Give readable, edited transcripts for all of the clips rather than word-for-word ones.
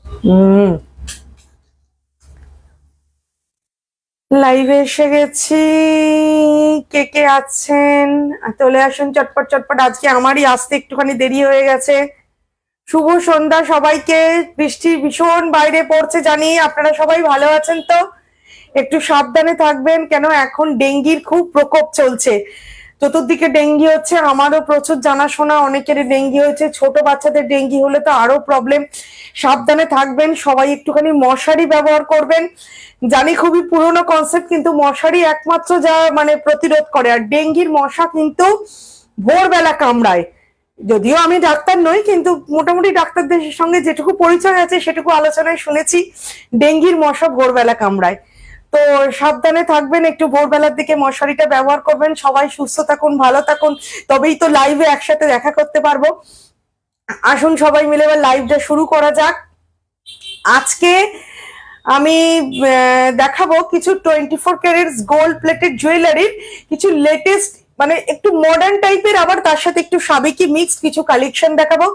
হুম, লাইভে এসে গেছি। কে কে আছেন চলে আসুন চটপট চটপট। আজকে আমারই আসতে একটুখানি দেরি হয়ে গেছে। শুভ সন্ধ্যা সবাইকে। বৃষ্টি ভীষণ বাইরে পড়ছে, জানি আপনারা সবাই ভালো আছেন তো। একটু সাবধানে থাকবেন, কেন এখন ডেঙ্গির খুব প্রকোপ চলছে। চতুর্দিকে ডেঙ্গি হচ্ছে, আমারও প্রচুর জানাশোনা অনেকেরই ডেঙ্গি হয়েছে। ছোট বাচ্চাদের ডেঙ্গি হলে তো আরো প্রবলেম। সাবধানে থাকবেন সবাই, একটুখানি মশারি ব্যবহার করবেন। জানি খুবই পুরনো কনসেপ্ট, কিন্তু মশারি একমাত্র যা মানে প্রতিরোধ করে। আর ডেঙ্গির মশা কিন্তু ভোরবেলা কামড়ায়। যদিও আমি ডাক্তার নই, কিন্তু মোটামুটি ডাক্তারদের সঙ্গে যেটুকু পরিচয় আছে সেটুকু আলোচনায় শুনেছি, ডেঙ্গির মশা ভোরবেলা কামড়ায়। তো সাবধানে থাকবেন, একটু ভোরবেলার দিকে মশারিটা ব্যবহার করবেন। সবাই সুস্থ থাকুন, ভালো থাকুন, তবেই তো লাইভে একসাথে দেখা করতে পারবো। আসুন সবাই মিলে এবার লাইভটা শুরু করা যাক। আজকে আমি দেখাবো কিছু 24 ক্যারেটস গোল্ড প্লেটেড জুয়েলারির কিছু লেটেস্ট, মানে একটু মডার্ন টাইপের, আবার তার সাথে একটু সাবেকি মিক্স কিছু কালেকশন দেখাবো।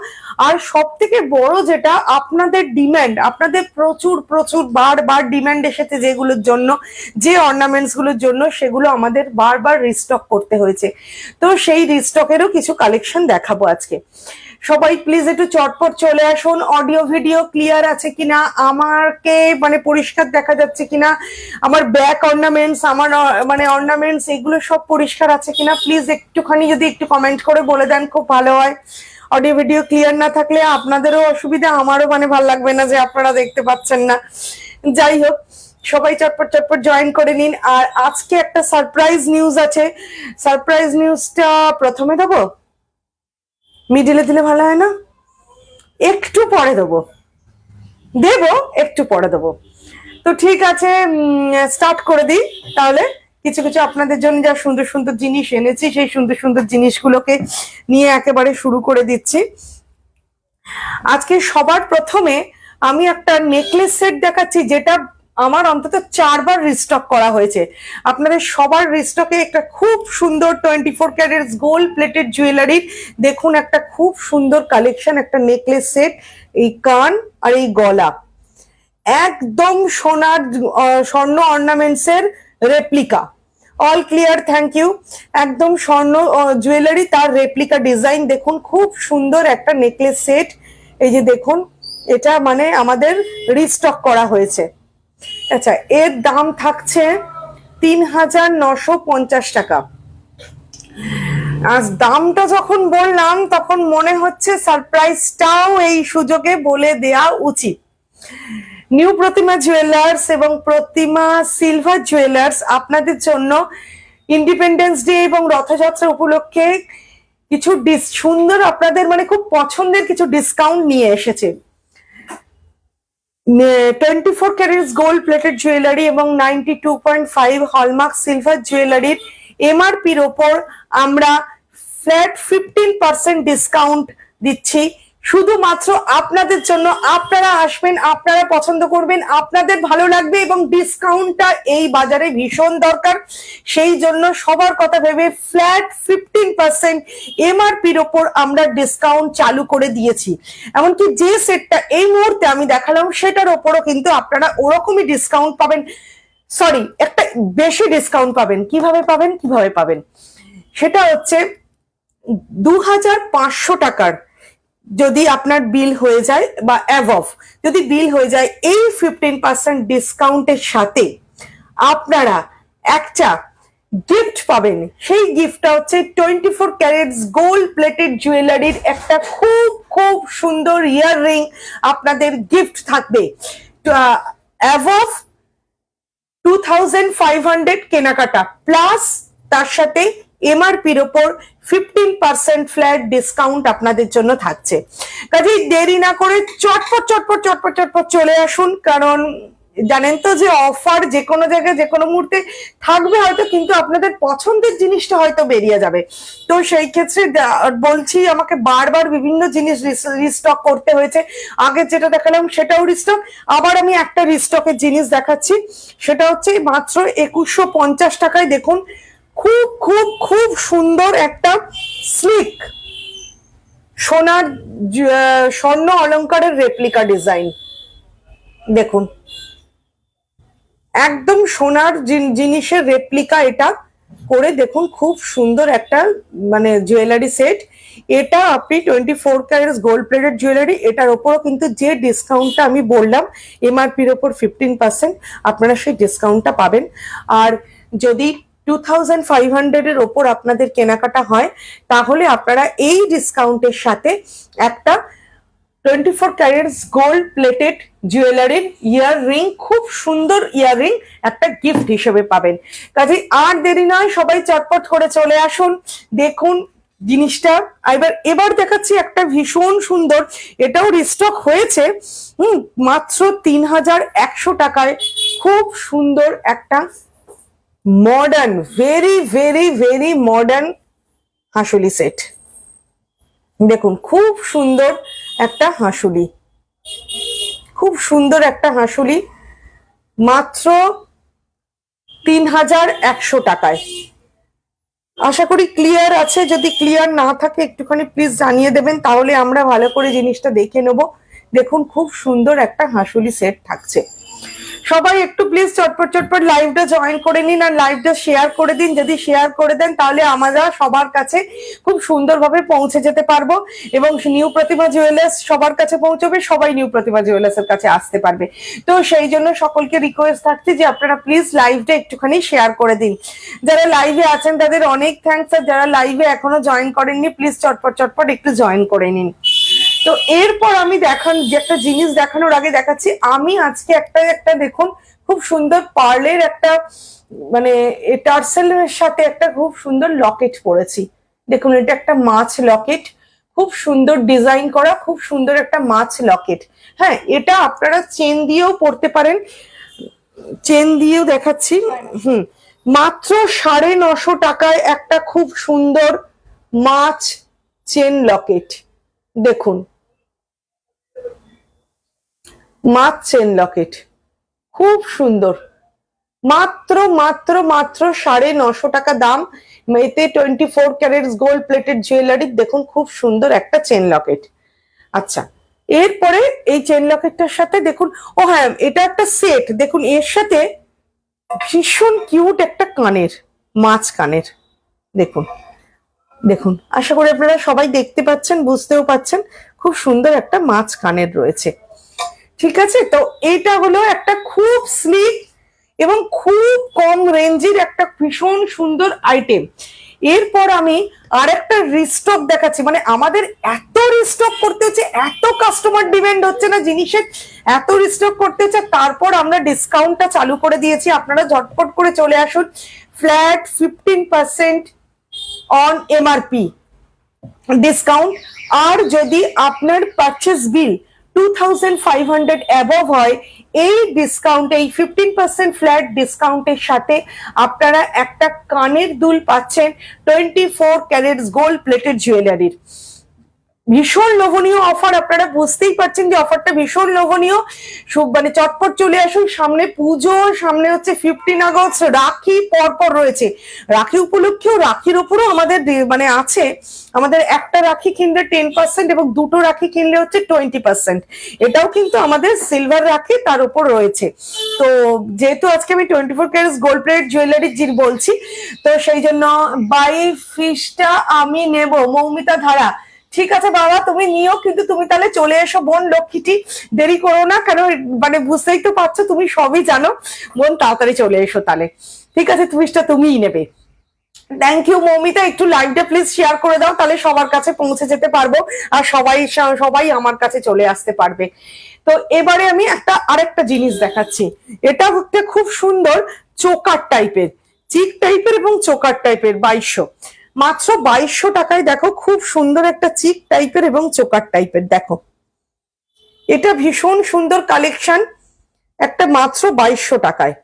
আর সব থেকে বড় যেটা, আপনাদের ডিমান্ড, আপনাদের প্রচুর প্রচুর বারবার ডিমান্ড এসেছে যেগুলোর জন্য, যে অর্নামেন্টস গুলোর জন্য, সেগুলো আমাদের বারবার রিস্টক করতে হয়েছে। তো সেই রিস্টকেরও কিছু কালেকশন দেখাবো আজকে। সবাই প্লিজ একটু চটপট চলে আসুন। অডিও ভিডিও ক্লিয়ার আছে কিনা, আমাকে মানে পরিষ্কার দেখা যাচ্ছে কিনা, আমার ব্যাক অর্নামেন্টস, আমার মানে অর্নামেন্টস, এগুলো সব পরিষ্কার আছে কিনা, প্লিজ একটুখানি যদি একটু কমেন্ট করে বলে দেন খুব ভালো হয়। অডিও ভিডিও ক্লিয়ার না থাকলে আপনাদেরও অসুবিধা, আমারও মানে ভালো লাগবে না যে আপনারা দেখতে পাচ্ছেন না। যাই হোক, সবাই চটপট চটপট জয়েন করে নিন। আর আজকে একটা সারপ্রাইজ নিউজ আছে। সারপ্রাইজ নিউজটা প্রথমে দেবো, মিডিলে দিলে ভালো হয় না? একটু পরে দেবো, একটু পরে দেবো। তো ঠিক আছে, স্টার্ট করে দিই তাহলে। কিছু কিছু আপনাদের জন্য যা সুন্দর সুন্দর জিনিস এনেছি, সেই সুন্দর সুন্দর জিনিসগুলোকে নিয়ে একেবারে শুরু করে দিচ্ছি। আজকে সবার প্রথমে আমি একটা নেকলেস সেট দেখাচ্ছি, যেটা আমার অন্তত 4বার রিস্টক করা হয়েছে। আপনাদের সবার রিস্টকে একটা খুব সুন্দর 24 ক্যারেটস গোল্ড প্লেটেড জুয়েলারি। দেখুন, একটা খুব সুন্দর কালেকশন, একটা নেকলেস সেট। এই কান আর এই গলা একদম সোনার স্বর্ণ অর্নামেন্টস এর replica. All clear, thank you. একদম স্বর্ণ জুয়েলারি, তার রেপ্লিকা ডিজাইন। দেখুন খুব সুন্দর একটা নেকলেস সেট। এই যে দেখুন, এটা মানে আমাদের রিস্টক করা হয়েছে। আচ্ছা, এর দাম থাকছে 3950 টাকা। আজ দামটা যখন বললাম তখন মনে হচ্ছে সারপ্রাইজটাও এই সুযোগে বলে দেয়া উচিত। নিউ প্রতিমা জুয়েলার্স এবং প্রতিমা সিলভার জুয়েলার্স আপনাদের জন্য ইন্ডিপেন্ডেন্স ডে এবং রথযাত্রা উপলক্ষে কিছু সুন্দর, আপনাদের মানে খুব পছন্দের কিছু ডিসকাউন্ট নিয়ে এসেছে। 24 ক্যারেটস গোল্ড প্লেটেড জুয়েলারি এবং 92.5 হলমার্ক সিলভার জুয়েলারির এমআরপির ওপর আমরা ফ্ল্যাট 15% ডিসকাউন্ট দিচ্ছি, শুধুমাত্র আপনাদের জন্য। আপনারা আসবেন, আপনারা পছন্দ করবেন, আপনাদের ভালো লাগবে, এবং ডিসকাউন্টটা এই বাজারে ভীষণ দরকার। সেই জন্য সবার কথা ভেবে ফ্ল্যাট 15% এমআরপির ওপর আমরা ডিসকাউন্ট চালু করে দিয়েছি। এমনকি যে সেটটা এই মুহূর্তে আমি দেখালাম, সেটার ওপরও কিন্তু আপনারা ওরকমই ডিসকাউন্ট পাবেন। সরি, একটা বেশি ডিসকাউন্ট পাবেন। কিভাবে পাবেন সেটা হচ্ছে 2500 টাকার যদি আপনার বিল হয়ে যায়, বা অ্যাবভ যদি বিল হয়ে যায়, এই 15% ডিসকাউন্টের সাথে আপনারা একটা গিফট পাবেন। সেই গিফটটা হচ্ছে 24 ক্যারেটস গোল্ড প্লেটেড জুয়েলারির একটা খুব খুব সুন্দর ইয়াররিং আপনাদের গিফট থাকবে। অ্যাবভ 2500 কেনাকাটা প্লাস তার সাথে এমআরপির ওপর 15% ফ্ল্যাট ডিসকাউন্ট আপনাদের জন্য থাকছে। কাজেই দেরি না করে চটপট চটপট চটপট চটপট চলে আসুন, কারণ জানেন তো যে অফার যে কোনো জায়গায় যে কোনো মুহূর্তে থাকবে হয়তো, কিন্তু আপনাদের পছন্দের জিনিসটা হয়তো বেরিয়ে যাবে। তো সেই ক্ষেত্রে বলছি, আমাকে বারবার বিভিন্ন জিনিস রিস্টক করতে হয়েছে। আগে যেটা দেখালাম সেটাও রিস্টক, আবার আমি একটা রিস্টকের জিনিস দেখাচ্ছি, সেটা হচ্ছে মাত্র 2150 টাকায়। দেখুন, খুব খুব খুব সুন্দর একটা স্লিক সোনার স্বর্ণ অলংকারের রেপ্লিকা ডিজাইন। দেখুন একদম সোনার জিনিসের রেপ্লিকা এটা করে, দেখুন খুব সুন্দর একটা মানে জুয়েলারি সেট। এটা আপনি 24 ক্যারেটস গোল্ড প্লেটেড জুয়েলারি, এটার ওপরও কিন্তু যে ডিসকাউন্টটা আমি বললাম এমআরপির ওপর 15%, আপনারা সেই ডিসকাউন্টটা পাবেন। আর যদি 2500 এর ওপর আপনাদের কেনাকাটা হয় তাহলে আপনারা এই ডিসকাউন্টের সাথে একটা 24 ক্যারেটস গোল্ড প্লেটেড জুয়েলারির ইয়াররিং, খুব সুন্দর ইয়াররিং একটা গিফট হিসেবে পাবেন। কাজে আর দেরি নয়, সবাই চটপট করে চলে আসুন। দেখুন জিনিসটা এবার দেখাচ্ছি একটা ভীষণ সুন্দর, এটাও রিস্টক হয়েছে মাত্র 3100 টাকায়। খুব সুন্দর একটা modern, very very very modern হাঁসুলি সেট। দেখুন খুব সুন্দর একটা হাঁসুলি, খুব সুন্দর একটা হাঁসুলি মাত্র 3100 টাকায়। আশা করি ক্লিয়ার আছে, যদি ক্লিয়ার না থাকে একটুখানি প্লিজ জানিয়ে দেবেন, তাহলে আমরা ভালো করে জিনিসটা দেখে নেব। দেখুন খুব সুন্দর একটা হাঁসুলি সেট থাকছে। সবাই একটু প্লিজ চটপট চটপট লাইভটা জয়েন করে নিন আর লাইভটা শেয়ার করে দিন। যদি শেয়ার করে দেন তাহলে আমরা সবার কাছে খুব সুন্দরভাবে পৌঁছে যেতে পারবো এবং নিউ প্রতিমা জুয়েলার্স সবার কাছে পৌঁছবে, সবাই নিউ প্রতিমা জুয়েলার্স এর কাছে আসতে পারবে। তো সেই জন্য সকলকে রিকোয়েস্ট থাকছে যে আপনারা প্লিজ লাইভটা একটুখানি শেয়ার করে দিন। যারা লাইভে আছেন তাদের অনেক থ্যাঙ্কস, আর যারা লাইভে এখনো জয়েন করেননি প্লিজ চটপট চটপট একটু জয়েন করে নিন। তো এরপর আমি যে একটা জিনিস দেখানোর আগে দেখাচ্ছি, আমি আজকে একটা দেখুন খুব সুন্দর পার্লের একটা মানে টার্সেলের সাথে একটা খুব সুন্দর লকেট পরেছি। দেখুন এটা একটা মাছ লকেট, খুব সুন্দর ডিজাইন করা, খুব সুন্দর একটা মাছ লকেট। হ্যাঁ, এটা আপনারা চেন দিয়েও পরতে পারেন, চেন দিয়েও দেখাচ্ছি। মাত্র 950 টাকায় একটা খুব সুন্দর মাছ চেন লকেট। দেখুন মাছ চেন লকেট খুব সুন্দর, মাত্র মাত্র মাত্র 950 টাকা দাম। এতে 24 ক্যারেটস গোল্ড প্লেটেড জুয়েলারি। দেখুন খুব সুন্দর একটা চেন লকেট। আচ্ছা, এরপরে এই চেন লকেটটার সাথে দেখুন, ও হ্যাঁ এটা একটা সেট। দেখুন এর সাথে ভীষণ কিউট একটা কানের, মাছ কানের। দেখুন দেখুন, আশা করি আপনারা সবাই দেখতে পাচ্ছেন, বুঝতেও পাচ্ছেন, খুব সুন্দর একটা মাছ কানের রয়েছে। ঠিক আছে, তো এটা হলো একটা খুব স্লিক এবং খুব কম রেঞ্জের একটা ভীষণ সুন্দর আইটেম। এরপর আমি আর একটা রিস্টক দেখাচ্ছি, মানে আমাদের এত রিস্টক করতে হচ্ছে, এত কাস্টমার ডিমান্ড হচ্ছে না জিনিসের, এত রিস্টক করতে হচ্ছে, তারপর আমরা ডিসকাউন্টটা চালু করে দিয়েছি। আপনারা ঝটপট করে চলে আসুন, ফ্ল্যাট 15% অন এমআরপি ডিসকাউন্ট। আর যদি আপনার পারচেস বিল 2500 অ্যাবভ হয়, এই ডিসকাউন্ট, এই 15% ফ্ল্যাট ডিসকাউন্টের সাথে আপনারা একটা কানের দুল পাচ্ছেন 24 ক্যারেটস গোল্ড প্লেটেড জুয়েলারির। ভীষণ লোভনীয় অফার, আপনারা বুঝতেই পারছেন যে অফারটা ভীষণ লোভনীয়। মানে চটপট চলে আসুন, সামনে পুজো, সামনে হচ্ছে 15 আগস্ট, রাখি পরপর রয়েছে। রাখি উপলক্ষেও রাখির উপরও আমাদের মানে আছে, আমাদের একটা রাখি কিনলে 10% এবং দুটো রাখি কিনলে হচ্ছে 20%। এটাও কিন্তু আমাদের সিলভার রাখি, তার উপর রয়েছে। তো যেহেতু আজকে আমি 24 ক্যারেটস গোল্ড প্লেটেড জুয়েলারি বলছি, তো সেই জন্য বাই ফিশটা আমি নেব। মৌমিতা ধারা, ঠিক আছে বাবা তুমি নিও, কিন্তু তুমি তাহলে চলে এসো বোন লক্ষ্মীটি, দেরি করো না, কেন মানে বুঝতেই তো পারছো, তুমি সবই জানো বোন, তাড়াতাড়ি চলে এসো তাহলে। ঠিক আছে, ফিশটা তুমিই নেবে। থ্যাংক ইউ মৌমিতা, একটু লাইভটা প্লিজ শেয়ার করে দাও, তাহলে সবার কাছে পৌঁছে যেতে পারবো আর সবাই আমার কাছে চলে আসতে পারবে। তো এবারে আমি আরেকটা জিনিস দেখাচ্ছি। এটা হচ্ছে খুব সুন্দর চোকার টাইপের, চিক টাইপের এবং চোকার টাইপের, 2200, মাত্র 2200 টাকায়। দেখো খুব সুন্দর একটা চিক টাইপের এবং চোকার টাইপের, দেখো এটা ভীষণ সুন্দর কালেকশন, একটা মাত্র 2200 টাকায়,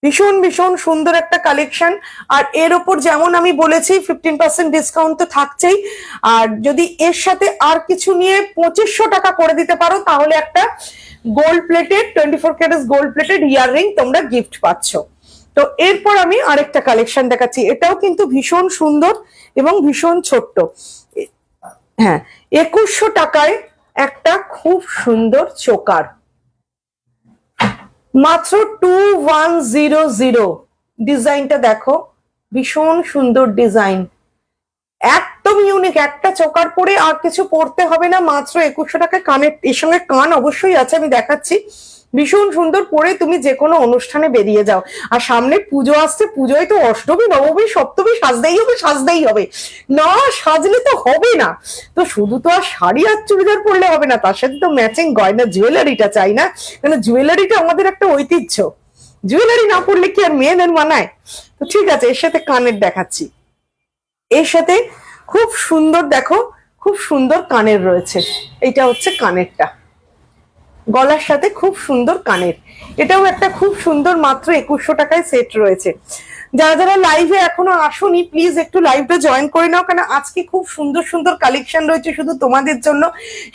ভীষণ ভীষণ সুন্দর একটা কালেকশন। আর এর ওপর যেমন আমি বলেছি 15% ডিসকাউন্ট তো থাকছেই, আর যদি এর সাথে আর কিছু নিয়ে 2500 টাকা করে দিতে পারো তাহলে একটা gold plated 24 carats gold plated earring তোমরা গিফট পাচ্ছ। তো এরপর আমি আরেকটা কালেকশন দেখাচ্ছি, এটাও কিন্তু ভীষণ সুন্দর এবং ভীষণ ছোট্ট। হ্যাঁ, 2100 টাকায় একটা খুব সুন্দর চোকার, মাত্র 2100। ডিজাইনটা দেখো, ভীষণ সুন্দর ডিজাইন, একদম ইউনিক। একটা চোকার পরে আর কিছু পড়তে হবে না, মাত্র 2100 টাকায়। কানের এর সঙ্গে কান অবশ্যই আছে, আমি দেখাচ্ছি। ভীষণ সুন্দর, পরে তুমি যে কোনো অনুষ্ঠানে বেরিয়ে যাও। আর সামনে পুজো আসছে, পুজোয় তো অষ্টমী নবমী সপ্তমী সাজতেই হবে, সাজতেই হবে, না সাজলে তো হবে না। তো শুধু তো আর শাড়ি আর চুড়িদার পরলে হবে না, তার সাথে তো ম্যাচিং গয়না জুয়েলারিটা চাই না? কেন জুয়েলারিটা আমাদের একটা ঐতিহ্য, জুয়েলারি না পরলে কি আর মেয়েদের মানায়? তো ঠিক আছে, এর সাথে কানের দেখাচ্ছি। এর সাথে খুব সুন্দর, দেখো খুব সুন্দর কানের রয়েছে। এটা হচ্ছে কানেরটা, গলার সাথে খুব সুন্দর কানের। এটাও একটা খুব সুন্দর, মাত্র 2100 টাকায় সেট রয়েছে। যারা যারা লাইভে এখনো আসোনি, প্লিজ একটু লাইভটা জয়েন করে নাও, কারণ আজকে খুব সুন্দর সুন্দর কালেকশন রয়েছে শুধু তোমাদের জন্য।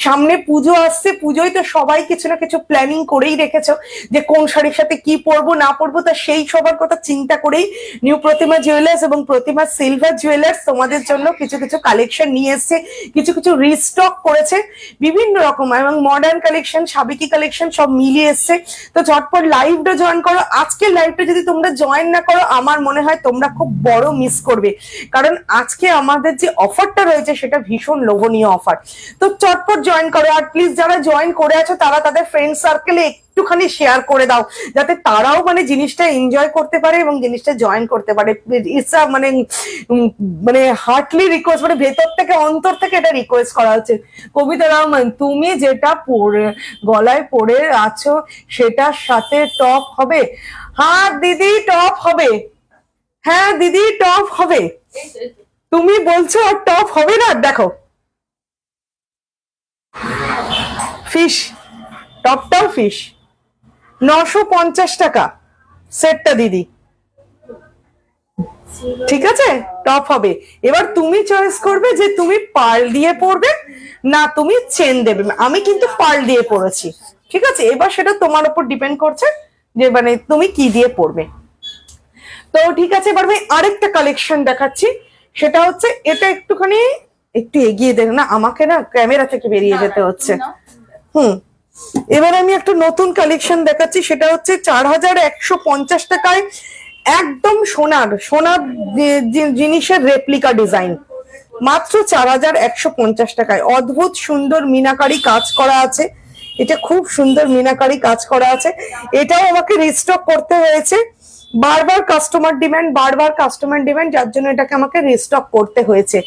সামনে পুজো আসছে, পুজোয় তো সবাই কিছু না কিছু প্ল্যানিং করেই রেখেছো যে কোন শাড়ির সাথে কি পরবো না পরবো, তা সেই সবার কথা চিন্তা করেই নিউ প্রতিমা জুয়েলার্স এবং প্রতিমা সিলভার জুয়েলার্স তোমাদের জন্য কিছু কিছু কালেকশন নিয়ে এসছে, কিছু কিছু রিস্টক করেছে বিভিন্ন রকম, এবং মডার্ন কালেকশন, সাবেকি কালেকশন সব মিলিয়ে এসছে। তো ঝটপট লাইভটা জয়েন করো। আজকের লাইভটা যদি তোমরা জয়েন না করো, আমার মনে হয় তোমরা খুব বড় মিস করবে, কারণ আজকে আমাদের যে অফারটা রয়েছে সেটা ভীষণ লোভনীয় অফার। তো চটপট জয়েন করো। আর প্লিজ যারা জয়েন করে আছো তারা তাদের ফ্রেন্ড সার্কেলে একটুখানি শেয়ার করে দাও, যাতে তারাও মানে জিনিসটা এনজয় করতে পারে এবং জিনিসটা জয়েন করতে পারে। ইটস মানে মানে হার্টলি রিকোয়েস্ট, মানে ভেতর থেকে অন্তর থেকে এটা রিকোয়েস্ট করা হচ্ছে। কবিতা রহমান, তুমি যেটা পরে গলায় পরে আছো সেটার সাথে টপ হবে? হ্যাঁ দিদি টপ হবে, হ্যাঁ দিদি টপ হবে। তুমি বলছো আর টপ হবে না? দেখো ফিশ, টপটাও ফিশ, 950 টাকা সেটটা দিদি, ঠিক আছে? টপ হবে। এবার তুমি চয়েস করবে যে তুমি পার্ল দিয়ে পরবে না তুমি চেন দেবে। আমি কিন্তু পার্ল দিয়ে পরেছি, ঠিক আছে? এবার সেটা তোমার উপর ডিপেন্ড করছে যে মানে তুমি কি দিয়ে পরবে। তো ঠিক আছে, এবার আমি আরেকটা কালেকশন দেখাচ্ছি। সেটা হচ্ছে এটা, একটুখানি একটু এগিয়ে দেখ না, আমাকে না ক্যামেরা থেকে বেরিয়ে যেতে হচ্ছে। এবার আমি একটা নতুন কালেকশন দেখাচ্ছি। সেটা হচ্ছে 4150 টাকায় একদম সোনার সোনার জিনিসের রেপ্লিকা ডিজাইন, মাত্র 4150 টাকায়। অদ্ভুত সুন্দর মিনাকারি কাজ করা আছে, এটা খুব সুন্দর মিনাকারি কাজ করা আছে। এটাও আমাকে রিস্টক করতে হয়েছে, বারবার কাস্টমার ডিমান্ড, বারবার কাস্টমার ডিমান্ড, যার জন্য এটাকে আমাকে রিস্টক করতে হয়েছে।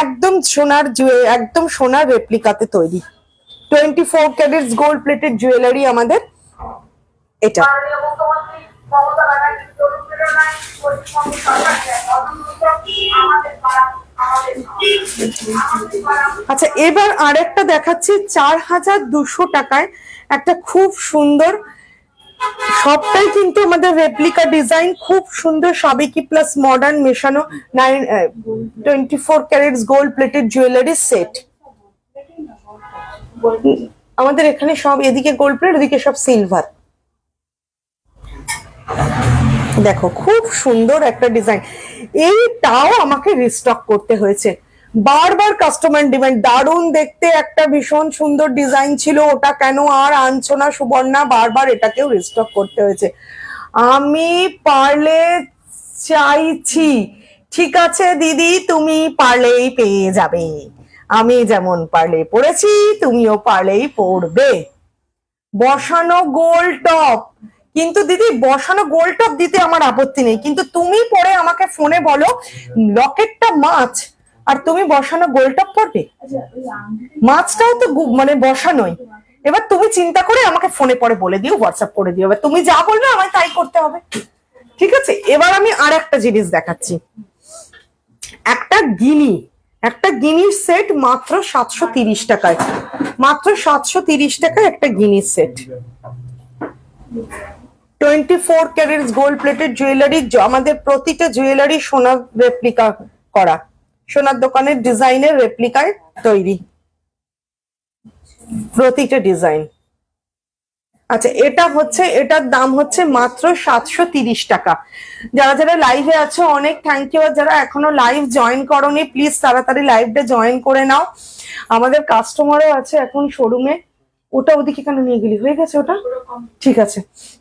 একদম সোনার, একদম সোনার রেপ্লিকাতে তৈরি, 24 ক্যারেটস গোল্ড প্লেটেড জুয়েলারি আমাদের এটা। আচ্ছা, এবার আরেকটা দেখাচ্ছি 4200 টাকায় একটা খুব সুন্দর, সবটাই কিন্তু আমাদের রেপ্লিকা ডিজাইন, খুব সুন্দর সাবেকি প্লাস মডার্ন মেশানো 24 carats gold plated jewellery set. আমাদের এখানে সব, এদিকে গোল্ড প্লেট, ওদিকে সব সিলভার। দেখো খুব সুন্দর একটা ডিজাইন, এইটাও আমাকে রিস্টক করতে হয়েছে, বারবার কাস্টমার ডিমান্ড। দারুণ দেখতে একটা ভীষণ সুন্দর ডিজাইন ছিল, ওটা কেন আর আনছো না সুবর্ণা? বারবার এটাকেও রিস্টক করতে হয়েছে। আমি পারলে চাইছি, ঠিক আছে দিদি, তুমি পারলেই পেয়ে যাবে। আমি যেমন পারলে পড়েছি, তুমিও পারলেই পড়বে। বসানো গোল টপ, কিন্তু দিদি বসানো গোল টপ দিতে আমার আপত্তি নেই, কিন্তু তুমি পরে আমাকে ফোনে বলো লকেটটা মাছ আর তুমি বসানো গোল টপ পড়বে, মাছটাও তো মানে বসানোই। এবার তুমি চিন্তা করে আমাকে ফোনে পরে বলে দিও, হোয়াটসঅ্যাপ করে দিও, এবার তুমি যা বলবে আমায় তাই করতে হবে, ঠিক আছে? এবার আমি আর একটা জিনিস দেখাচ্ছি, একটা গিনি, একটা গিনির সেট মাত্র 730 টাকায়, মাত্র 730 টাকায় একটা গিনির set. 24 carats gold plated jewellery, আমাদের প্রতিটা জুয়েলারি সোনার রেপ্লিকা করা, সোনার দোকানের ডিজাইনের রেপ্লিকায় তৈরি প্রতিটা ডিজাইন। আচ্ছা, এটা হচ্ছে, এটার দাম হচ্ছে মাত্র 730 টাকা। যারা যারা লাইভে আছো অনেক থ্যাংক ইউ, আর যারা এখনো লাইভ জয়েন করোনি প্লিজ তাড়াতাড়ি লাইভটা জয়েন করে নাও। আমাদের কাস্টমারও আছে এখন শোরুমে, ওটা ওদিকে কেন নিয়ে গেলি? হয়ে গেছে ওটা, ঠিক আছে।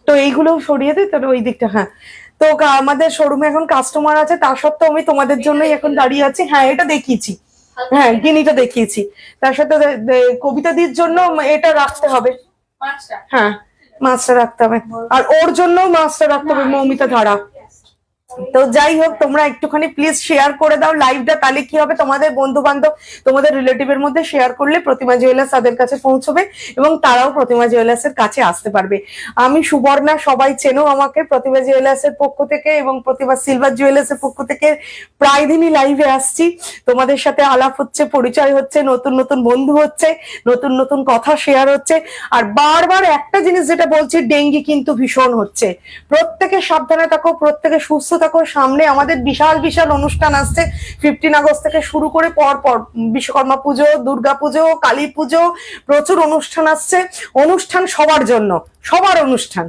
তো এইগুলো সরিয়ে দিই, তাহলে ওই দিকটা। হ্যাঁ, তো আমাদের শোরুমে এখন কাস্টমার আছে, তা সত্ত্বেও আমি তোমাদের জন্যই এখন দাঁড়িয়ে আছি। হ্যাঁ, এটা দেখিয়েছি, হ্যাঁ গিনিটা দেখিয়েছি। তার সাথে কবিতাদির জন্য এটা রাখতে হবে। হ্যাঁ, মাছটা রাখতে হবে, আর ওর জন্য মাছটা রাখতে হবে, মৌমিতা ধারা। তো যাই হোক, তোমরা একটুখানি প্লিজ শেয়ার করে দাও লাইভটা, তাহলে কি হবে, তোমাদের বন্ধু বান্ধব, তোমাদের রিলেটিভের মধ্যে শেয়ার করলে প্রতিমা জুয়েলার্স তাদের কাছে পৌঁছবে এবং তারাও প্রতিমা জুয়েলার্স এর কাছে আসতে পারবে। আমি সুবর্ণা, সবাই চেনো আমাকে প্রতিমা জুয়েলার্স এর পক্ষ থেকে এবং প্রতিমা সিলভার জুয়েলার্স এর পক্ষ থেকে। প্রায় দিনই লাইভে আসছি, তোমাদের সাথে আলাপ হচ্ছে, পরিচয় হচ্ছে, নতুন নতুন বন্ধু হচ্ছে, নতুন নতুন কথা শেয়ার হচ্ছে। আর বারবার একটা জিনিস যেটা বলছি, ডেঙ্গি কিন্তু ভীষণ হচ্ছে, প্রত্যেকে সাবধানে থাকো, প্রত্যেকে সুস্থ থাকো। সামনে আমাদের বিশাল বিশাল অনুষ্ঠান আসছে, 15 আগস্ট থেকে শুরু করে পর পর বিশ্বকর্মা পুজো, দুর্গা পুজো, কালী পুজো, প্রচুর অনুষ্ঠান আসছে। অনুষ্ঠান সবার জন্য, সবার অনুষ্ঠান,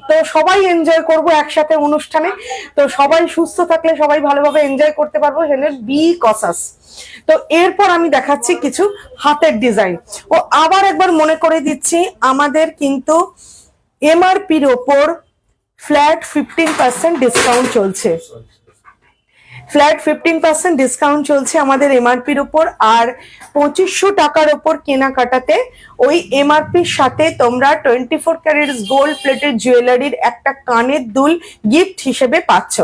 তো সবাই এনজয় করব একসাথে অনুষ্ঠানে। তো সবাই সুস্থ থাকলে সবাই ভালোভাবে এনজয় করতে পারবো, হেলে বি কসাস। তো এরপর আমি দেখাচ্ছি কিছু হাতের ডিজাইন। ও আবার একবার মনে করে দিচ্ছি, আমাদের কিন্তু এমআরপির ওপর ফ্ল্যাট 15% ডিসকাউন্ট চলছে, ফ্ল্যাট 15% ডিসকাউন্ট চলছে আমাদের এমআরপির উপর। আর 2500 টাকার ওপর কেনাকাটাতে ওই এমআরপির সাথে তোমরা 24 ক্যারেট গোল্ড প্লেটেড জুয়েলারির একটা কানের দুল গিফট হিসেবে পাচ্ছ।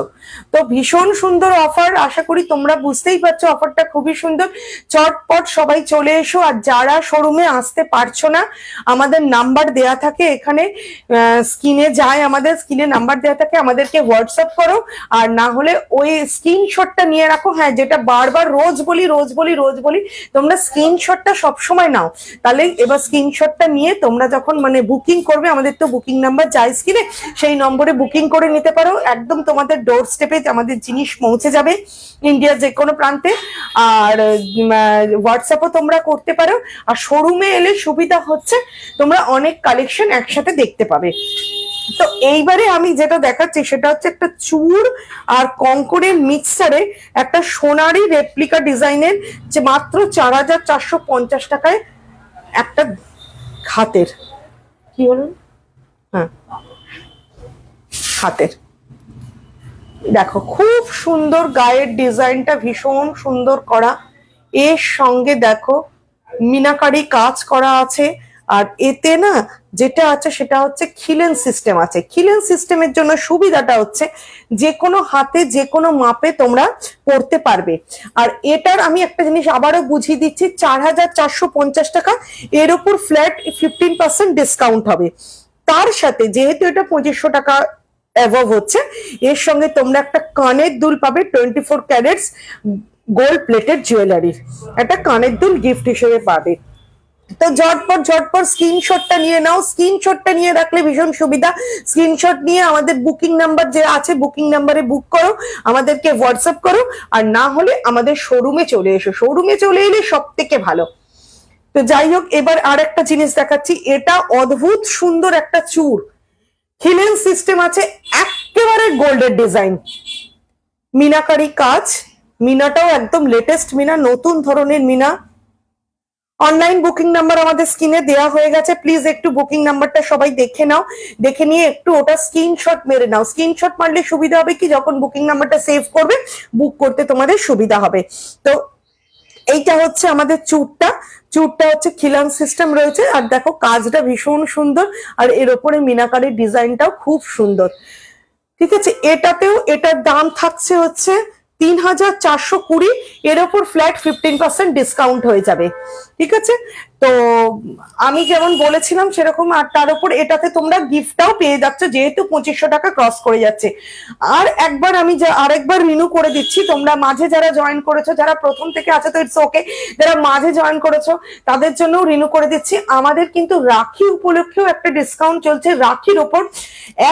তো ভীষণ সুন্দর অফার, আশা করি তোমরা বুঝতেই পারছো অফারটা খুবই সুন্দর। চটপট সবাই চলে এসো। আর যারা শোরুমে আসতে পারছো না, আমাদের নাম্বার দেয়া থাকে এখানে, স্ক্রিনে যায়, আমাদের স্ক্রিনে নাম্বার দেয়া থাকে, আমাদেরকে হোয়াটসঅ্যাপ করো। আর না হলে ওই স্ক্রিনশটটা নিয়ে রাখো। হ্যাঁ, যেটা বারবার রোজ বলি, তোমরা স্ক্রিনশটটা সবসময় নাও। তাহলে এবার স্ক্রিনশটটা নিয়ে তোমরা যখন মানে বুকিং করবে, আমাদের তো বুকিং নাম্বার যায় স্ক্রিনে, সেই নম্বরে বুকিং করে নিতে পারো। একদম তোমাদের ডোর স্টেপে আমাদের জিনিস পৌঁছে যাবে ইন্ডিয়ার যে কোনো প্রান্তে। আর হোয়াটসঅ্যাপও তোমরা করতে পারো। আর শোরুমে এলে সুবিধা হচ্ছে, তোমরা অনেক কালেকশন একসাথে দেখতে পাবে। তো এইবারে আমি যেটা দেখাচ্ছি সেটা হচ্ছে একটা চূড় আর কঙ্করের মিক্সারে একটা সোনারি রেপ্লিকা ডিজাইনের, যে মাত্র 4450 টাকায় একটা হাতের, কি হলো, হ্যাঁ হাতের, দেখো খুব সুন্দর, গায়ের ডিজাইনটা ভীষণ সুন্দর করা, এর সঙ্গে দেখো মিনাকারি কাজ করা আছে। আর এতে না যেটা আছে সেটা হচ্ছে খিলেন সিস্টেম আছে। খিলেন সিস্টেমের জন্য সুবিধাটা হচ্ছে যে কোনো হাতে যে কোনো মাপে তোমরা পড়তে পারবে। আর এটার আমি একটা জিনিস আবারও বুঝিয়ে দিচ্ছি, 4450 টাকা, এর উপর ফ্ল্যাট 15% ডিসকাউন্ট হবে। তার সাথে যেহেতু এটা 2500 টাকা অ্যাভব হচ্ছে, এর সঙ্গে তোমরা একটা কানের দুল পাবে 24 ক্যারেটস গোল্ড প্লেটেড জুয়েলারির একটা কানের দুল গিফট হিসেবে পাবে। তো ঝটপট স্ক্রিনশটটা নিয়ে নাও, স্ক্রিনশটটা নিয়ে রাখলে ভীষণ সুবিধা। স্ক্রিনশট নিয়ে আমাদের বুকিং নাম্বার যে আছে, বুকিং নাম্বারে বুক করো, আমাদেরকে হোয়াটসঅ্যাপ করো। আর না হলে আমাদের শোরুমে চলে এসো, শোরুমে চলে এলে সব থেকে ভালো। তো যাই হোক, এবার আর একটা জিনিস দেখাচ্ছি, এটা অদ্ভুত সুন্দর একটা চূড়, হিলেন সিস্টেম আছে, একেবারে গোল্ডের ডিজাইন, মিনাকারি কাজ, মিনাটাও একদম লেটেস্ট মিনা, নতুন ধরনের মিনা। অনলাইন বুকিং নাম্বার আমাদের স্ক্রিনে দেওয়া হয়ে গেছে, প্লিজ একটু বুকিং নাম্বারটা সবাই দেখে নাও, দেখে নিয়ে একটু ওটা স্ক্রিনশট মেরে নাও। স্ক্রিনশট মারলে সুবিধা হবে কি, যখন বুকিং নাম্বারটা সেভ করবে বুক করতে তোমাদের সুবিধা হবে। তো এইটা হচ্ছে আমাদের চুরটা হচ্ছে খিলান সিস্টেম রয়েছে। আর দেখো কাজটা ভীষণ সুন্দর, আর এর ওপরে মিনাকারির ডিজাইনটাও খুব সুন্দর। ঠিক আছে, এটার দাম থাকছে হচ্ছে 3420, এর ওপর ফ্ল্যাট 15% ডিসকাউন্ট হয়ে যাবে। ঠিক আছে, তো আমি যেমন বলেছিলাম সেরকম, আর তার উপর এটাতে তোমরা গিফটটাও পেয়ে যাচ্ছ, যেহেতু 2500 টাকা ক্রস করে যাচ্ছে। আর একবার আমি আরেকবার রিনিউ করে দিচ্ছি, তোমরা মাঝে যারা জয়েন করেছো, যারা প্রথম থেকে আছে তো ইটস ওকে, যারা মাঝে জয়েন করেছো তাদের জন্য রিনিউ করে দিচ্ছি। আমাদের কিন্তু রাখি উপলক্ষেও একটা ডিসকাউন্ট চলছে। রাখির ওপর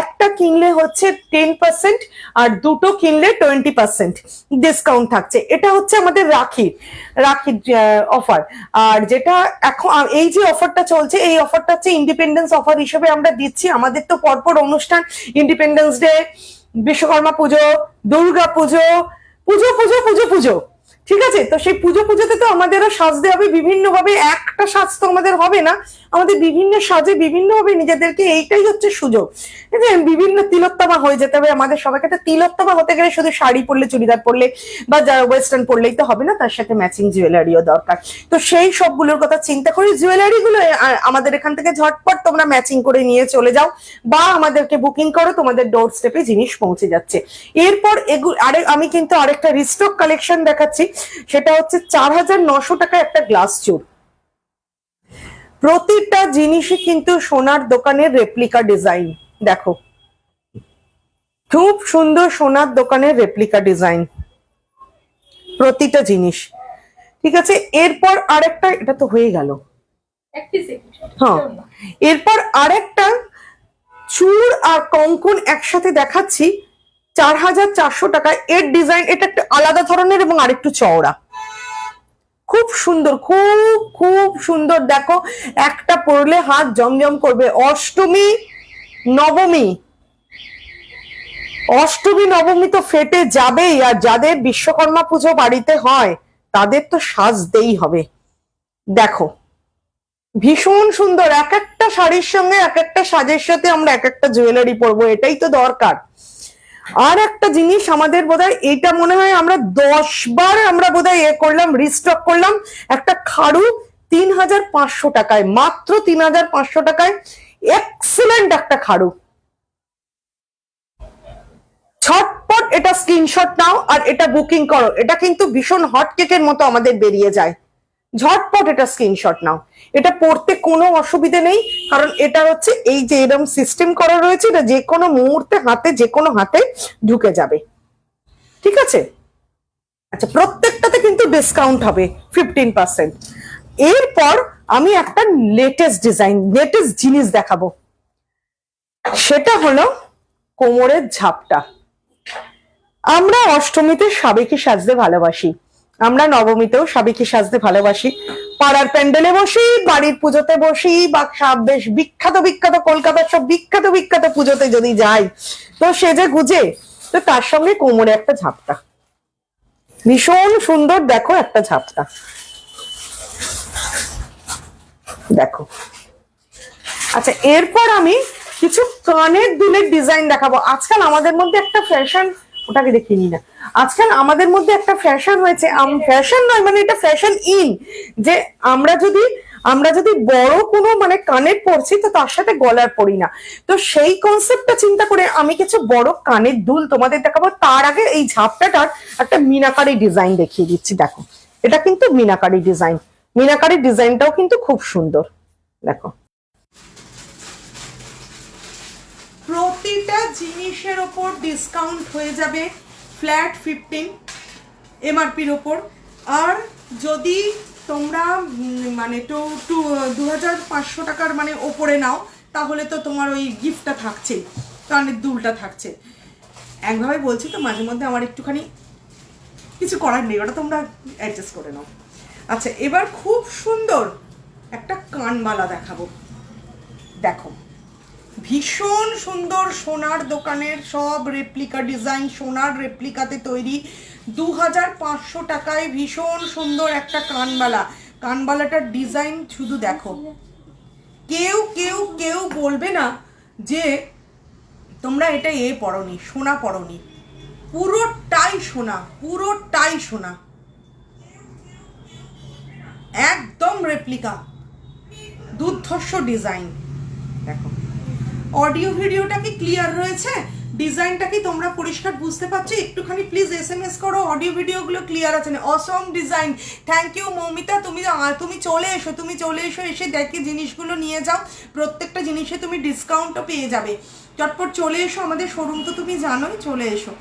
একটা কিনলে হচ্ছে 10% আর দুটো কিনলে 20% ডিসকাউন্ট থাকছে। এটা হচ্ছে আমাদের রাখির অফার। আর যেটা এখন এই যে অফারটা চলছে, এই অফারটা হচ্ছে ইন্ডিপেন্ডেন্স অফার হিসেবে আমরা দিচ্ছি। আমাদের তো পরপর অনুষ্ঠান, ইন্ডিপেন্ডেন্স ডে, বিশ্বকর্মা পুজো, দুর্গা পুজো, পুজো, ঠিক আছে। তো সেই পুজোতে তো আমাদেরও সাজতে হবে বিভিন্ন ভাবে, একটা সাজ তো আমাদের হবে না, আমাদের বিভিন্ন সাজে বিভিন্ন ভাবে নিজেদেরকে, এইটাই হচ্ছে সুযোগ যে বিভিন্ন তিলোত্তমা হয়ে যেতে হবে আমাদের সবাইকে। তো তিলোত্তমা হতে গেলে শুধু শাড়ি পরলে, চুড়িদার পরলে বা যারা ওয়েস্টার্ন পরলেই তো হবে না, তার সাথে ম্যাচিং জুয়েলারিও দরকার। তো সেই সবগুলোর কথা চিন্তা করে জুয়েলারি গুলো আমাদের এখান থেকে ঝটপট তোমরা ম্যাচিং করে নিয়ে চলে যাও বা আমাদেরকে বুকিং করো, তোমাদের ডোর স্টেপে জিনিস পৌঁছে যাচ্ছে। এরপর আমি কিন্তু আরেকটা রিস্টক কালেকশন দেখাচ্ছি, সেটা হচ্ছে 4900 টাকা একটা গ্লাস চুর। প্রতিটা জিনিসই কিন্তু সোনার দোকানের রেপ্লিকা ডিজাইন। দেখো খুব সুন্দর সোনার দোকানের রেপ্লিকা ডিজাইন প্রতিটা জিনিস। ঠিক আছে, এরপর আরেকটা, এটা তো হয়ে গেল। হ্যাঁ, এরপর আরেকটা চুর আর কঙ্কন একসাথে দেখাচ্ছি 4400 টাকা। এর ডিজাইন এটা একটা আলাদা ধরনের এবং আরেকটু চওড়া, খুব সুন্দর, খুব খুব সুন্দর। দেখো একটা পরলে হাত জমজম করবে। অষ্টমী নবমী, অষ্টমী নবমী তো ফেটে যাবেই, আর যাদের বিশ্বকর্মা পুজো বাড়িতে হয় তাদের তো সাজতেই হবে। দেখো ভীষণ সুন্দর, এক একটা শাড়ির সঙ্গে এক একটা সাজের সাথে আমরা এক একটা জুয়েলারি পরবো, এটাই তো দরকার। আর একটা জিনিস আমাদের বোধহয় এটা মনে হয় আমরা 10 বার আমরা বোধহয় করলাম, রিস্টক করলাম। একটা খাড়ু 3500 টাকায়, মাত্র 3500 টাকায় এক্সেলেন্ট একটা খাড়ু। ঝটপট এটা স্ক্রিনশট নাও আর এটা বুকিং করো। এটা কিন্তু ভীষণ হট কেকের মতো আমাদের বেরিয়ে যায়। ঝটপট এটা স্ক্রিনশট নাও। এটা পড়তে কোনো অসুবিধা নেই, কারণ এটা হচ্ছে এই যে এরকম সিস্টেম করা রয়েছে, এটা যে কোনো মুহূর্তে হাতে, যে কোনো হাতে ঢুকে যাবে। ঠিক আছে, আচ্ছা প্রত্যেকটাতে কিন্তু ডিসকাউন্ট হবে 15%। এরপর আমি একটা লেটেস্ট ডিজাইন, লেটেস্ট জিনিস দেখাবো, সেটা হলো কোমরের ঝাপটা। আমরা অষ্টমীতে সাবেকি সাজতে ভালোবাসি, আমরা নবমীতেও সাবেকি সাজতে ভালোবাসি। পাড়ার প্যান্ডেলে বসি, বাড়ির পুজোতে বসি, বা বেশ বিখ্যাত বিখ্যাত কলকাতার সব বিখ্যাত বিখ্যাত পুজোতে যদি যাই, তো সেজে গুজে, তো তার সঙ্গে কোমরে একটা ঝাপটা, ভীষণ সুন্দর। দেখো একটা ঝাপটা, দেখো। আচ্ছা এরপর আমি কিছু কানের দুলের ডিজাইন দেখাবো। আজকাল আমাদের মধ্যে একটা ফ্যাশন, ওটাকে দেখিনি না, আজকাল আমাদের মধ্যে একটা ফ্যাশন হয়েছে, ফ্যাশন নয় মানে এটা ফ্যাশন ইন, যে আমরা যদি বড় কোনো মানে কানের পরছি তো তার সাথে গলার পরি না। তো সেই কনসেপ্টটা চিন্তা করে আমি কিছু বড় কানের দুল তোমাদের দেখাবো। তার আগে এই ঝাপটাটার একটা মিনাকারি ডিজাইন দেখিয়ে দিচ্ছি। দেখো এটা কিন্তু মিনাকারি ডিজাইন, মিনাকারি ডিজাইনটাও কিন্তু খুব সুন্দর। দেখো প্রতিটা জিনিসের ওপর ডিসকাউন্ট হয়ে যাবে ফ্ল্যাট 15 এমআরপির ওপর। আর যদি তোমরা মানে 2500 টাকার মানে ওপরে নাও, তাহলে তো তোমার ওই গিফটটা থাকছেই, কানের দুলটা থাকছে। একভাবে বলছি তো, মাঝে মধ্যে আমার একটুখানি কিছু করার নেই, ওটা তোমরা অ্যাডজাস্ট করে নাও। আচ্ছা এবার খুব সুন্দর একটা কানবালা দেখাবো। দেখো ভীষণ সুন্দর সোনার দোকানের সব রেপ্লিকা ডিজাইন, সোনার রেপ্লিকাতে তৈরি, 2500 টাকায় ভীষণ সুন্দর একটা কানবালা। কানবালাটার ডিজাইন শুধু দেখো, কেউ কেউ কেউ বলবে না যে তোমরা এটা পরনি, সোনা পরনি, পুরোটাই সোনা, পুরোটাই সোনা, একদম রেপ্লিকা, দুর্ধর্ষ ডিজাইন। দেখো অডিও ভিডিওটা কি ক্লিয়ার হয়েছে? ডিজাইনটা কি তোমরা পরিষ্কার বুঝতে পারছো? একটুখানি প্লিজ এসএমএস করো অডিও ভিডিওগুলো ক্লিয়ার আছে না। অসম ডিজাইন, থ্যাংক ইউ মৌমিতা। তুমি চলে এসো, তুমি চলে এসো, এসে দেখে জিনিসগুলো নিয়ে যাও। প্রত্যেকটা জিনিসে তুমি ডিসকাউন্টও পেয়ে যাবে। চটপট চলে এসো, আমাদের শোরুম তো তুমি জানোই, চলে এসো।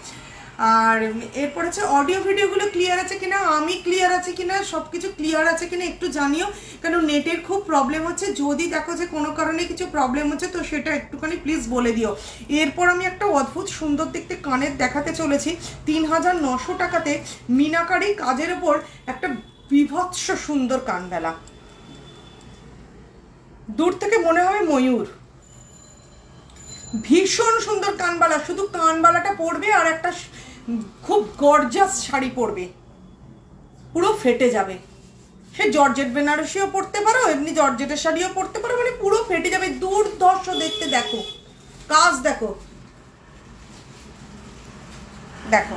আর এরপর হচ্ছে অডিও ভিডিওগুলো ক্লিয়ার আছে কিনা, আমি ক্লিয়ার আছে কিনা, সব কিছু ক্লিয়ার আছে কিনা একটু জানিও, কেন নেটের খুব প্রবলেম হচ্ছে। যদি দেখো যে কোনো কারণে কিছু প্রবলেম হচ্ছে তো সেটা একটুখানি প্লিজ বলে দিও। এরপর আমি একটা অদ্ভুত সুন্দর দেখতে কানের দেখাতে চলেছি 3900 টাকাতে, মিনাকারি কাজের ওপর একটা বিভৎস সুন্দর কানবেলা। দূর থেকে মনে হয় ময়ূর, ভীষণ সুন্দর কানবালা। শুধু কানবালাটা পরবে আর একটা খুব গর্জাস শাড়ি পরবে, পুরো ফেটে যাবে। সে জর্জেট বেনারসিও পরতে পারো, এমনি জর্জেটের শাড়িও পরতে পারো, মানে পুরো ফেটে যাবে, দুর্ধর্ষ দেখতে। দেখো কাজ, দেখো দেখো,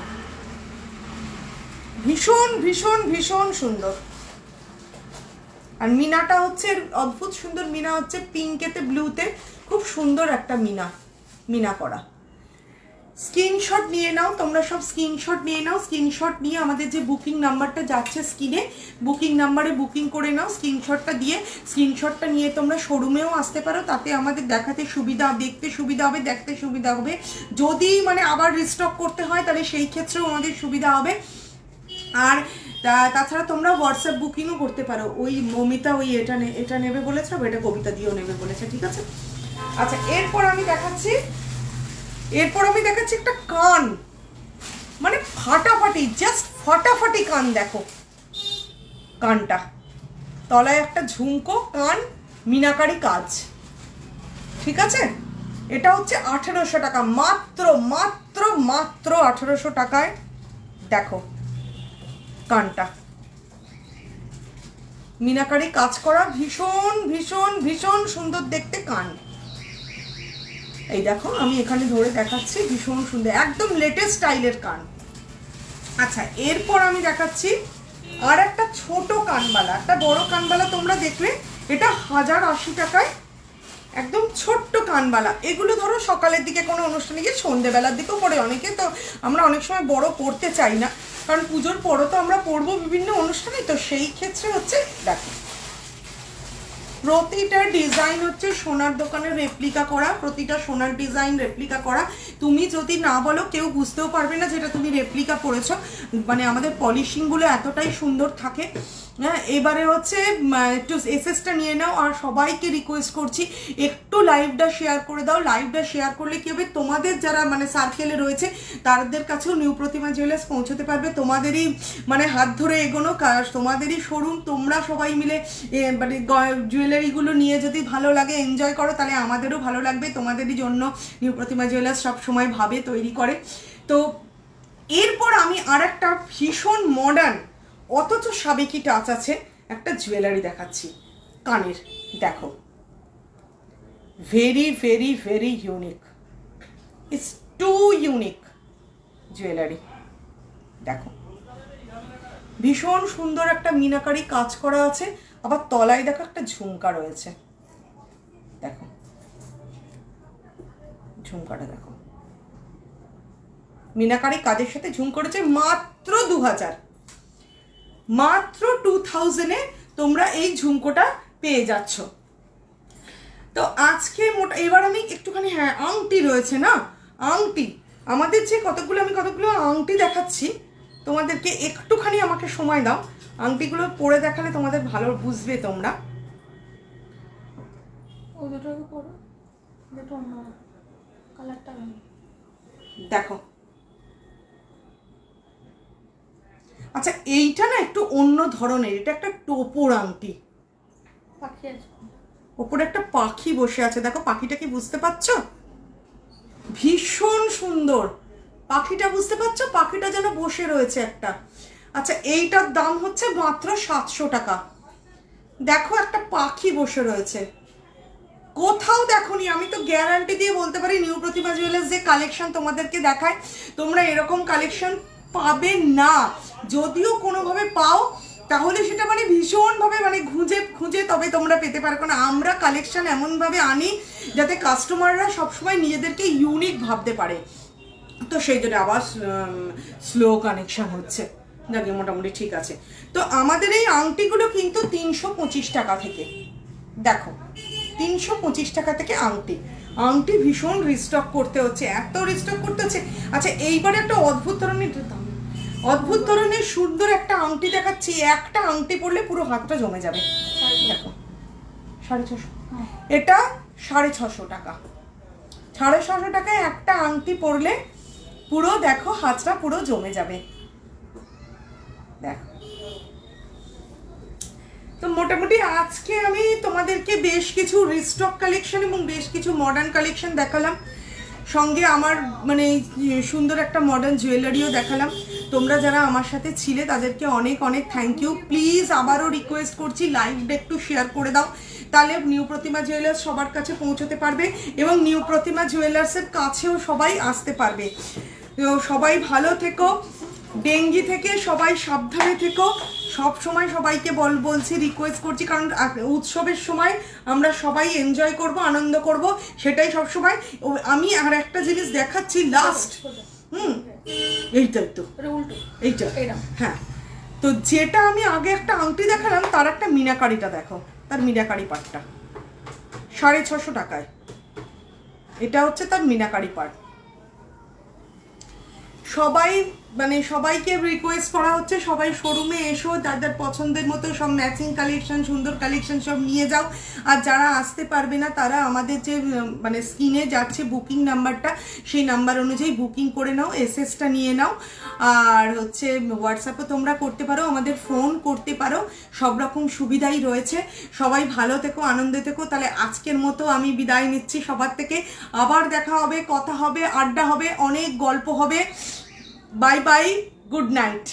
ভীষণ ভীষণ ভীষণ সুন্দর। আর মিনাটা হচ্ছে অদ্ভুত সুন্দর মিনা, হচ্ছে পিঙ্কেতে ব্লুতে, খুব সুন্দর একটা মিনা, মিনা করা। স্ক্রিনশট নিয়ে নাও তোমরা, সব স্ক্রিনশট নিয়ে নাও। স্ক্রিনশট নিয়ে আমাদের যে বুকিং নাম্বারটা যাচ্ছে স্ক্রিনে, বুকিং নাম্বারে বুকিং করে নাও। স্ক্রিনশটটা দিয়ে, স্ক্রিনশটটা নিয়ে তোমরা শোরুমেও আসতে পারো, তাতে আমাদের দেখাতে সুবিধা, দেখতে সুবিধা হবে, দেখতে সুবিধা হবে। যদি মানে আবার রিস্টক করতে হয় তাহলে সেই ক্ষেত্রেও আমাদের সুবিধা হবে। আর তাছাড়া তোমরা হোয়াটসঅ্যাপ বুকিংও করতে পারো। ওই মমিতা ওই এটা নেবে বলেছে, এটা কবিতা দিয়েও নেবে বলেছে, ঠিক আছে। আচ্ছা, এরপর আমি দেখাচ্ছি একটা কান, মানে ফাটাফাটি, জাস্ট ফাটাফাটি কান। দেখো কানটা, তলায় একটা ঝুমকো, কান মিনাকারি কাজ, ঠিক আছে। এটা হচ্ছে 1800 টাকা, মাত্র মাত্র মাত্র 1800 টাকায়। দেখো কানটা মিনাকারি কাজ করা, ভীষণ ভীষণ ভীষণ সুন্দর দেখতে কান। এই দেখো আমি এখানে ধরে দেখাচ্ছি, ভীষণ সুন্দর, একদম লেটেস্ট স্টাইলের কান। আচ্ছা, এরপর আমি দেখাচ্ছি আর একটা ছোট কানবালা, একটা বড় কানবালা তোমরা দেখবে, এটা 1080 টাকায়, একদম ছোট্ট কানবালা। এগুলো ধরো সকালের দিকে কোনো অনুষ্ঠানে গিয়ে, সন্ধ্যেবেলার দিকেও পরে অনেকে, তো আমরা অনেক সময় বড় পড়তে চাই না, কারণ পুজোর পরও তো আমরা পরবো বিভিন্ন অনুষ্ঠানে, তো সেই ক্ষেত্রে হচ্ছে দেখো প্রতিটা ডিজাইন হচ্ছে সোনার দোকানের রেপ্লিকা করা, প্রতিটা সোনার ডিজাইন রেপ্লিকা করা। তুমি যদি না বলো কেউ বুঝতেও পারবে না যেটা তুমি রেপ্লিকা করেছো, মানে আমাদের পলিশিংগুলো এতটাই সুন্দর থাকে। হ্যাঁ, এবারে হচ্ছে একটু এসএসটা নিয়ে নাও। আর সবাইকে রিকোয়েস্ট করছি একটু লাইভটা শেয়ার করে দাও। লাইভটা শেয়ার করলে কি হবে, তোমাদের যারা মানে সার্কেলে রয়েছে তাদের কাছেও নিউ প্রতিমা জুয়েলার্স পৌঁছতে পারবে। তোমাদেরই মানে হাত ধরে এগোনো, তোমাদেরই শোরুম, তোমরা সবাই মিলে মানে জুয়েলারিগুলো নিয়ে যদি ভালো লাগে, এনজয় করো, তাহলে আমাদেরও ভালো লাগবে। তোমাদেরই জন্য নিউ প্রতিমা জুয়েলার্স সব সময় ভাবে, তৈরি করে। তো এরপর আমি আর একটা ভীষণ মডার্ন অথচ সাবেকি টাচ আছে একটা জুয়েলারি দেখাচ্ছি কানের। দেখো very very very unique, it's too unique jewellery. দেখো ভীষণ সুন্দর একটা মিনাকারি কাজ করা আছে, আবার তলায় দেখো একটা ঝুমকা রয়েছে। দেখো ঝুমকাটা দেখো, মিনাকারি কাজের সাথে ঝুমকা রয়েছে, মাত্র 2000, মাত্র 2000-এ তোমরা এই ঝুমকোটা পেয়ে যাচ্ছ। তো আজকে এবার আমি একটুখানি, হ্যাঁ আংটি রয়েছে না, আংটি আমাদের যে কতগুলো আংটি দেখাচ্ছি তোমাদেরকে, একটুখানি আমাকে সময় দাও, আংটিগুলো পরে দেখালে তোমাদের ভালো বুঝবে তোমরা। দেখো আচ্ছা, এইটা না একটু অন্য ধরনের, এটা একটা টোপর আংটি, ওপরে একটা পাখি বসে আছে। দেখো পাখিটা কি বুঝতে পারছো, ভীষণ সুন্দর পাখিটা, বুঝতে পারছো পাখিটা যেন বসে রয়েছে একটা। আচ্ছা, এইটার দাম হচ্ছে মাত্র 700 টাকা। দেখো একটা পাখি বসে রয়েছে, কোথাও দেখোনি, আমি তো গ্যারান্টি দিয়ে বলতে পারি নিউ প্রতিমা জুয়েলার্স যে কালেকশন তোমাদেরকে দেখায়, তোমরা এরকম কালেকশন পাবে না। যদিও কোনোভাবে পাও তাহলে সেটা মানে ভীষণভাবে মানে খুঁজে খুঁজে তবে তোমরা পেতে পারো, কারণ আমরা কালেকশন এমনভাবে আনি যাতে কাস্টমাররা সবসময় নিজেদেরকে ইউনিক ভাবতে পারে। তো সেই জন্য আবার স্লো কানেকশন হচ্ছে, যাকে মোটামুটি ঠিক আছে। তো আমাদের এই আংটিগুলো কিন্তু 325 টাকা থেকে, দেখো 325 টাকা থেকে আংটি ভীষণ রিস্টক করতে হচ্ছে, এত রিস্টক করতে হচ্ছে। আচ্ছা, এইবারে একটা অদ্ভুত ধরনের সুন্দর একটা আংটি দেখাচ্ছি, একটা আংটি পরলে পুরো হাতটা জমে যাবে। দেখো 650, এটা 650 টাকা, 650 টাকায় একটা আংটি পরলে পুরো দেখো হাতটা পুরো জমে যাবে। দেখো, তো মোটামুটি আজকে আমি তোমাদেরকে বেশ কিছু রিস্টক কালেকশন এবং বেশ কিছু মডার্ন কালেকশন দেখালাম, সঙ্গে আমার মানে সুন্দর একটা মডার্ন জুয়েলারিও দেখালাম। তোমরা যারা আমার সাথে ছিলে তাদেরকে অনেক অনেক থ্যাংক ইউ। প্লিজ আবারও রিকোয়েস্ট করছি, লাইভটা একটু শেয়ার করে দাও, তাহলে নিউ প্রতিমা জুয়েলার্স সবার কাছে পৌঁছতে পারবে এবং নিউ প্রতিমা জুয়েলার্সের কাছেও সবাই আসতে পারবে। তো সবাই ভালো থেকো, ডেঙ্গি থেকে সবাই সাবধানে থেকো। সব সময় সবাইকে বলছি, রিকোয়েস্ট করছি, কারণ উৎসবের সময় আমরা সবাই এনজয় করব, আনন্দ করব, সেটাই সব সময়। আমি আর একটা জিনিস দেখাচ্ছি লাস্ট। এইটাই তো এইটা, হ্যাঁ। তো যেটা আমি আগে একটা আংটি দেখালাম, তার একটা মিনাকারিটা দেখো, তার মিনাকারি পাটটা 650 টাকায়। এটা হচ্ছে তার মিনাকারি পাট। সবাই মানে সবাইকে রিকোয়েস্ট করা হচ্ছে, সবাই শোরুমে এসো, যাদের পছন্দের মতো সব ম্যাচিং কালেকশন, সুন্দর কালেকশন সব নিয়ে যাও। আর যারা আসতে পারবে না তারা আমাদের যে মানে স্ক্রিনে যাচ্ছে বুকিং নাম্বারটা, সেই নাম্বার অনুযায়ী বুকিং করে নাও, এসএসটা নিয়ে নাও। আর হচ্ছে হোয়াটসঅ্যাপে তোমরা করতে পারো, আমাদের ফোন করতে পারো, সব রকম সুবিধাই রয়েছে। সবাই ভালো থেকো, আনন্দে থেকো। তাহলে আজকের মতো আমি বিদায় নিচ্ছি সবার থেকে। আবার দেখা হবে, কথা হবে, আড্ডা হবে, অনেক গল্প হবে। Bye bye, good night.